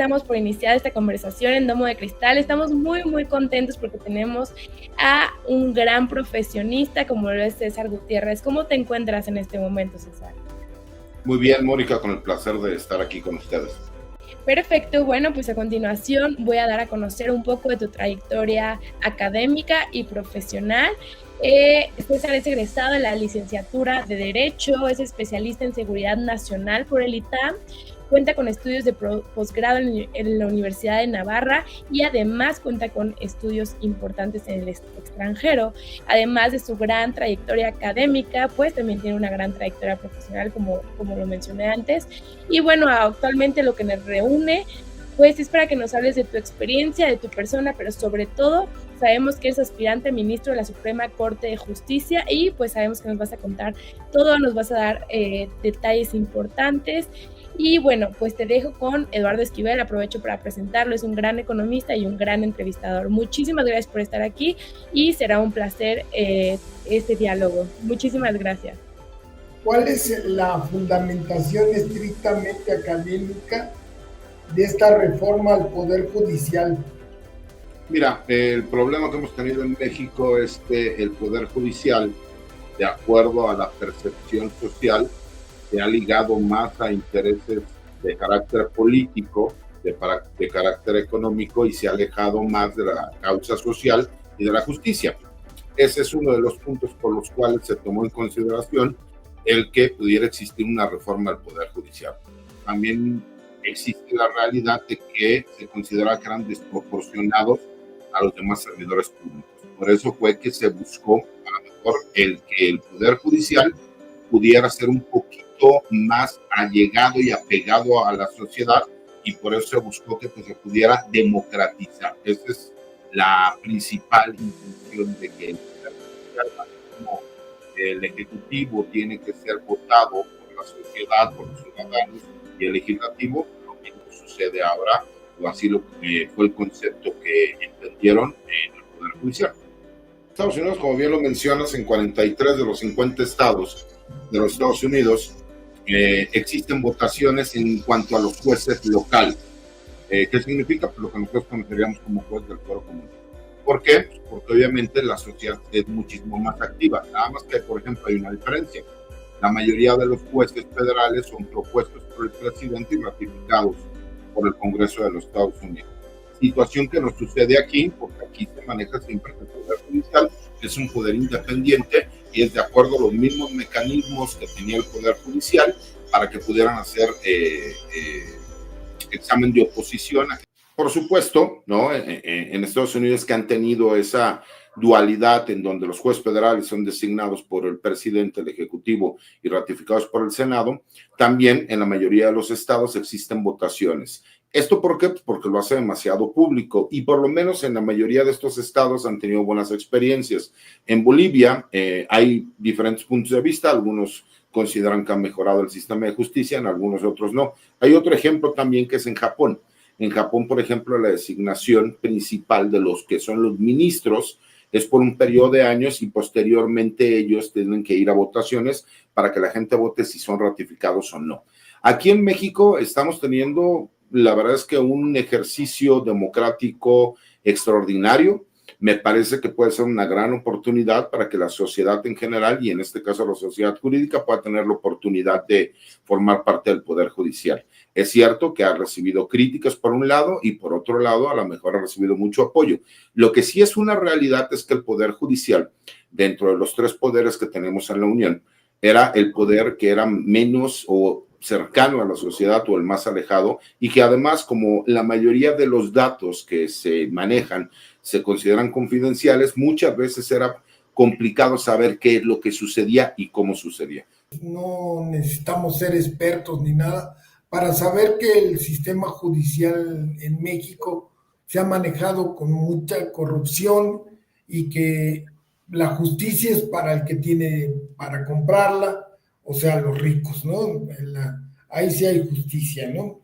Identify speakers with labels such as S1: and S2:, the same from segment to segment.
S1: damos por iniciada esta conversación en Domo de Cristal. Estamos muy, muy contentos porque tenemos a un gran profesionista como lo es César Gutiérrez. ¿Cómo te encuentras en este momento, César?
S2: Muy bien, Mónica, con el placer de estar aquí con ustedes.
S1: Perfecto, bueno, pues a continuación voy a dar a conocer un poco de tu trayectoria académica y profesional. César es egresado de la licenciatura de Derecho, es especialista en Seguridad Nacional por el ITAM, cuenta con estudios de posgrado en la Universidad de Navarra y además cuenta con estudios importantes en el extranjero. Además de su gran trayectoria académica, pues también tiene una gran trayectoria profesional, como lo mencioné antes. Y bueno, actualmente lo que nos reúne, pues es para que nos hables de tu experiencia, de tu persona, pero sobre todo sabemos que eres aspirante a ministro de la Suprema Corte de Justicia y pues sabemos que nos vas a contar todo, nos vas a dar detalles importantes. Y bueno, pues te dejo con Eduardo Esquivel, aprovecho para presentarlo, es un gran economista y un gran entrevistador. Muchísimas gracias por estar aquí y será un placer este diálogo. Muchísimas gracias.
S3: ¿Cuál es la fundamentación estrictamente académica de esta reforma al Poder Judicial?
S2: Mira, el problema que hemos tenido en México es que el Poder Judicial, de acuerdo a la percepción social, se ha ligado más a intereses de carácter político, de carácter económico, y se ha alejado más de la causa social y de la justicia. Ese es uno de los puntos por los cuales se tomó en consideración el que pudiera existir una reforma al Poder Judicial. También existe la realidad de que se consideraba que eran desproporcionados a los demás servidores públicos. Por eso fue que se buscó a lo mejor que el Poder Judicial pudiera ser un poquito más allegado y apegado a la sociedad, y por eso se buscó que pues, se pudiera democratizar. Esa es la principal intención de que el Poder Judicial, como el Ejecutivo tiene que ser votado por la sociedad, por los ciudadanos, y el Legislativo, lo mismo sucede ahora, o así fue el concepto que entendieron en el Poder Judicial. Estados Unidos, como bien lo mencionas, en 43 de los 50 estados de los Estados Unidos existen votaciones en cuanto a los jueces locales. ¿Qué significa? Pues lo que nosotros conoceríamos como juez del fuero común. ¿Por qué? Pues porque obviamente la sociedad es muchísimo más activa. Nada más que, por ejemplo, hay una diferencia. La mayoría de los jueces federales son propuestos por el presidente y ratificados por el Congreso de los Estados Unidos. Situación que nos sucede aquí, porque aquí se maneja siempre el Poder Judicial, que es un poder independiente y es de acuerdo a los mismos mecanismos que tenía el Poder Judicial para que pudieran hacer examen de oposición. Por supuesto, ¿no? En Estados Unidos, que han tenido esa dualidad en donde los jueces federales son designados por el presidente, el ejecutivo y ratificados por el Senado, también en la mayoría de los estados existen votaciones. ¿Esto por qué? Pues porque lo hace demasiado público, y por lo menos en la mayoría de estos estados han tenido buenas experiencias. En Bolivia hay diferentes puntos de vista, algunos consideran que han mejorado el sistema de justicia, en algunos otros no. Hay otro ejemplo también que es en Japón. En Japón, por ejemplo, la designación principal de los que son los ministros es por un periodo de años y posteriormente ellos tienen que ir a votaciones para que la gente vote si son ratificados o no. Aquí en México estamos teniendo, la verdad es que un ejercicio democrático extraordinario. Me parece que puede ser una gran oportunidad para que la sociedad en general, y en este caso la sociedad jurídica, pueda tener la oportunidad de formar parte del Poder Judicial. Es cierto que ha recibido críticas por un lado y por otro lado a lo mejor ha recibido mucho apoyo. Lo que sí es una realidad es que el Poder Judicial, dentro de los tres poderes que tenemos en la Unión, era el poder que era menos o cercano a la sociedad o el más alejado, y que además, como la mayoría de los datos que se manejan se consideran confidenciales, muchas veces era complicado saber qué es lo que sucedía y cómo sucedía.
S3: No necesitamos ser expertos ni nada para saber que el sistema judicial en México se ha manejado con mucha corrupción y que la justicia es para el que tiene para comprarla, o sea, los ricos, ¿no? Ahí sí hay justicia, ¿no?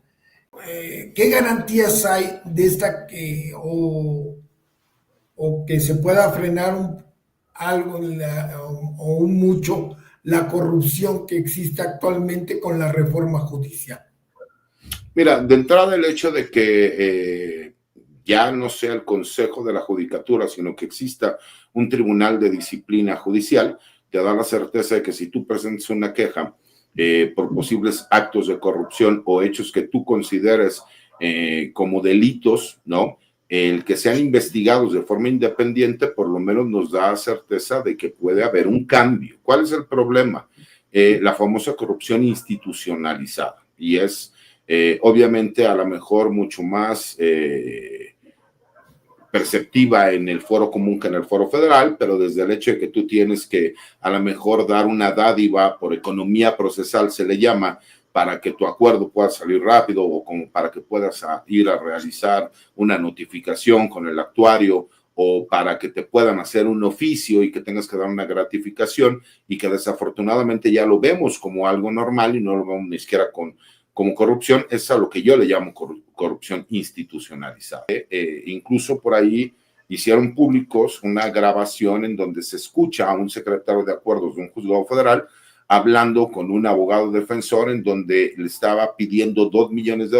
S3: ¿Qué garantías hay de esta o que se pueda frenar algo o un mucho la corrupción que existe actualmente con la reforma judicial?
S2: Mira, de entrada el hecho de que ya no sea el Consejo de la Judicatura, sino que exista un tribunal de disciplina judicial, te da la certeza de que si tú presentas una queja por posibles actos de corrupción o hechos que tú consideres como delitos, ¿no? El que sean investigados de forma independiente, por lo menos nos da certeza de que puede haber un cambio. ¿Cuál es el problema? La famosa corrupción institucionalizada. Y es obviamente a lo mejor mucho más perceptiva en el foro común que en el foro federal, pero desde el hecho de que tú tienes que a lo mejor dar una dádiva por economía procesal, se le llama, para que tu acuerdo pueda salir rápido o como para que puedas ir a realizar una notificación con el actuario o para que te puedan hacer un oficio y que tengas que dar una gratificación y que desafortunadamente ya lo vemos como algo normal y no lo vemos ni siquiera como corrupción, es a lo que yo le llamo corrupción institucionalizada. Incluso por ahí hicieron públicos una grabación en donde se escucha a un secretario de acuerdos de un juzgado federal hablando con un abogado defensor en donde le estaba pidiendo $2 millones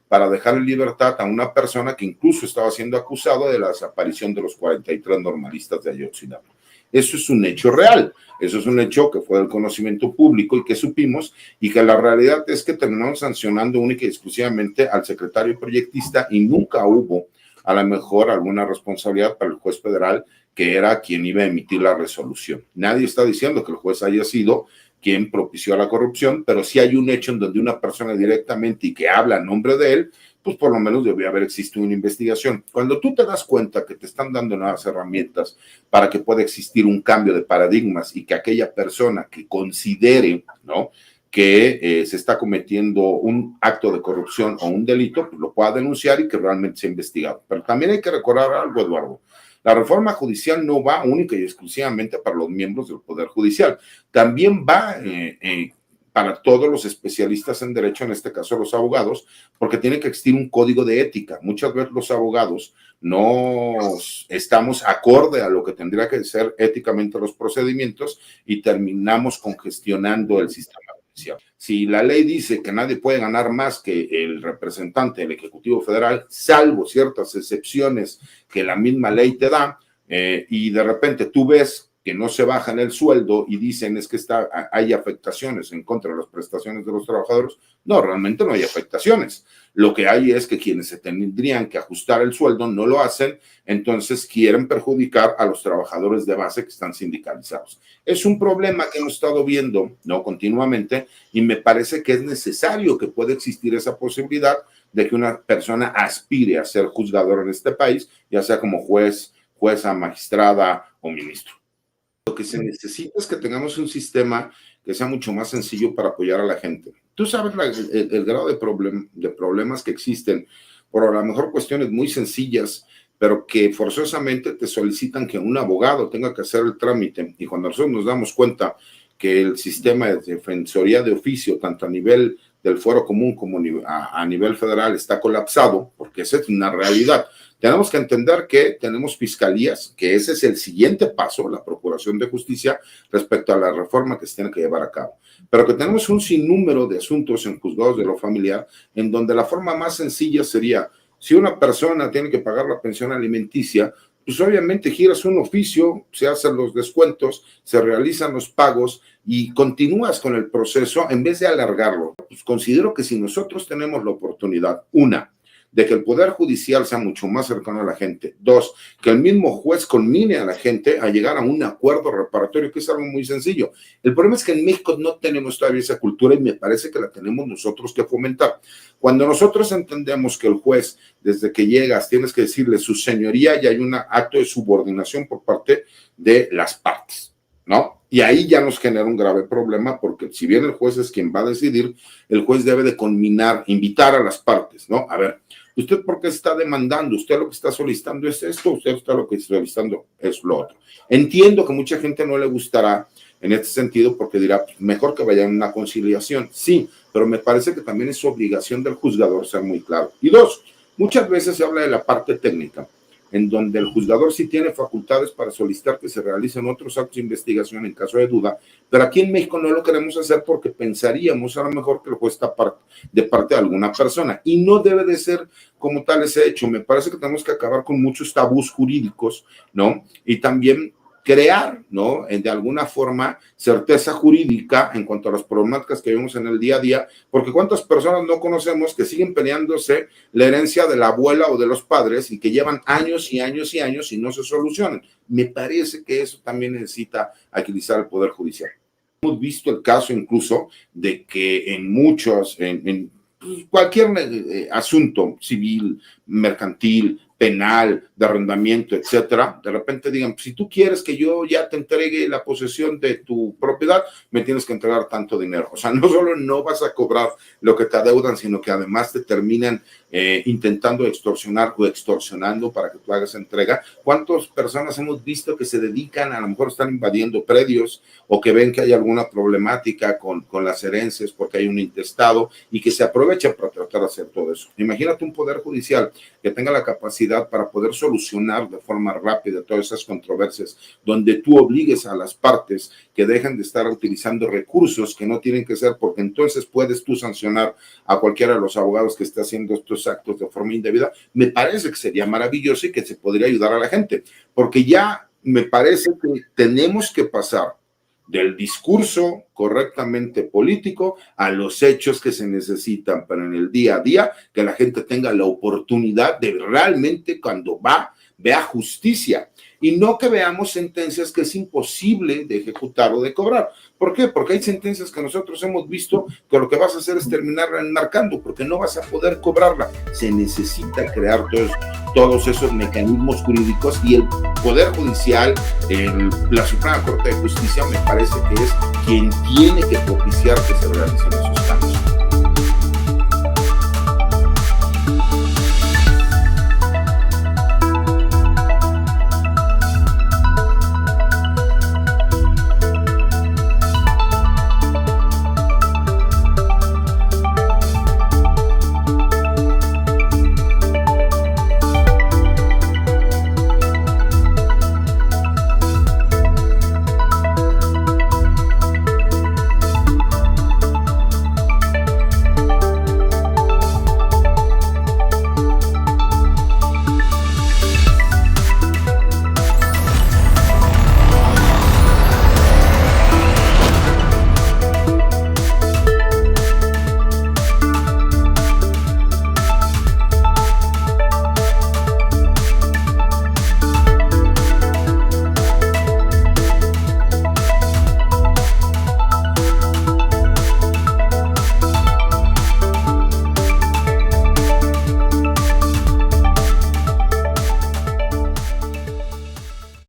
S2: para dejar en libertad a una persona que incluso estaba siendo acusada de la desaparición de los 43 normalistas de Ayotzinapa. Eso es un hecho real, eso es un hecho que fue del conocimiento público y que supimos, y que la realidad es que terminamos sancionando única y exclusivamente al secretario proyectista y nunca hubo a lo mejor alguna responsabilidad para el juez federal que era quien iba a emitir la resolución. Nadie está diciendo que el juez haya sido quien propició la corrupción, pero sí hay un hecho en donde una persona directamente y que habla a nombre de él, pues por lo menos debería haber existido una investigación. Cuando tú te das cuenta que te están dando nuevas herramientas para que pueda existir un cambio de paradigmas y que aquella persona que considere, ¿no?, que se está cometiendo un acto de corrupción o un delito, pues lo pueda denunciar y que realmente sea investigado. Pero también hay que recordar algo, Eduardo. La reforma judicial no va única y exclusivamente para los miembros del Poder Judicial, también va para todos los especialistas en derecho, en este caso los abogados, porque tiene que existir un código de ética. Muchas veces los abogados no estamos acorde a lo que tendría que ser éticamente los procedimientos y terminamos congestionando el sistema judicial. Si la ley dice que nadie puede ganar más que el representante del Ejecutivo Federal, salvo ciertas excepciones que la misma ley te da, y de repente tú ves que no se bajan el sueldo y dicen es que hay afectaciones en contra de las prestaciones de los trabajadores. No, realmente no hay afectaciones. Lo que hay es que quienes se tendrían que ajustar el sueldo no lo hacen, entonces quieren perjudicar a los trabajadores de base que están sindicalizados. Es un problema que hemos estado viendo, ¿no?, continuamente, y me parece que es necesario que pueda existir esa posibilidad de que una persona aspire a ser juzgador en este país, ya sea como juez, jueza, magistrada o ministro. Lo que se necesita es que tengamos un sistema que sea mucho más sencillo para apoyar a la gente. Tú sabes el grado de problemas que existen por a lo mejor cuestiones muy sencillas, pero que forzosamente te solicitan que un abogado tenga que hacer el trámite. Y cuando nosotros nos damos cuenta que el sistema de defensoría de oficio, tanto a nivel del fuero común como a nivel federal, está colapsado, porque esa es una realidad. Tenemos que entender que tenemos fiscalías, que ese es el siguiente paso, la procuración de justicia, respecto a la reforma que se tiene que llevar a cabo. Pero que tenemos un sinnúmero de asuntos en juzgados de lo familiar, en donde la forma más sencilla sería, si una persona tiene que pagar la pensión alimenticia, pues obviamente giras un oficio, se hacen los descuentos, se realizan los pagos y continúas con el proceso en vez de alargarlo. Pues considero que si nosotros tenemos la oportunidad, de que el Poder Judicial sea mucho más cercano a la gente. 2, que el mismo juez conmine a la gente a llegar a un acuerdo reparatorio, que es algo muy sencillo. El problema es que en México no tenemos todavía esa cultura y me parece que la tenemos nosotros que fomentar. Cuando nosotros entendemos que el juez, desde que llegas, tienes que decirle su señoría y hay un acto de subordinación por parte de las partes, ¿no? Y ahí ya nos genera un grave problema porque si bien el juez es quien va a decidir, el juez debe de conminar, invitar a las partes, ¿no? A ver, ¿usted por qué está demandando? ¿Usted lo que está solicitando es esto? ¿Usted está lo que está solicitando es lo otro? Entiendo que mucha gente no le gustará en este sentido porque dirá, mejor que vaya a una conciliación. Sí, pero me parece que también es obligación del juzgador ser muy claro. Y 2, muchas veces se habla de la parte técnica, en donde el juzgador sí tiene facultades para solicitar que se realicen otros actos de investigación en caso de duda, pero aquí en México no lo queremos hacer porque pensaríamos a lo mejor que el juez está de parte de alguna persona, y no debe de ser como tal ese hecho. Me parece que tenemos que acabar con muchos tabús jurídicos, ¿no? Y también crear, ¿no?, de alguna forma, certeza jurídica en cuanto a las problemáticas que vemos en el día a día, porque cuántas personas no conocemos que siguen peleándose la herencia de la abuela o de los padres y que llevan años y años y años y no se solucionan. Me parece que eso también necesita agilizar el Poder Judicial. Hemos visto el caso incluso de que en muchos, en cualquier asunto civil, mercantil, penal, de arrendamiento, etcétera, de repente digan, si tú quieres que yo ya te entregue la posesión de tu propiedad, me tienes que entregar tanto dinero. O sea, no solo no vas a cobrar lo que te adeudan, sino que además te terminan intentando extorsionar o extorsionando para que tú hagas entrega. ¿Cuántas personas hemos visto que se dedican, a lo mejor están invadiendo predios o que ven que hay alguna problemática con las herencias porque hay un intestado y que se aprovechan para tratar de hacer todo eso? Imagínate un poder judicial que tenga la capacidad para poder solucionar de forma rápida todas esas controversias, donde tú obligues a las partes que dejen de estar utilizando recursos que no tienen que ser, porque entonces puedes tú sancionar a cualquiera de los abogados que esté haciendo estos actos de forma indebida. Me parece que sería maravilloso y que se podría ayudar a la gente, porque ya me parece que tenemos que pasar del discurso correctamente político a los hechos que se necesitan para en el día a día que la gente tenga la oportunidad de realmente, cuando vea justicia, y no que veamos sentencias que es imposible de ejecutar o de cobrar. ¿Por qué? Porque hay sentencias que nosotros hemos visto que lo que vas a hacer es terminarla enmarcando, porque no vas a poder cobrarla. Se necesita crear todos esos mecanismos jurídicos, y el Poder Judicial, la Suprema Corte de Justicia, me parece que es quien tiene que propiciar que se realicen esos cambios.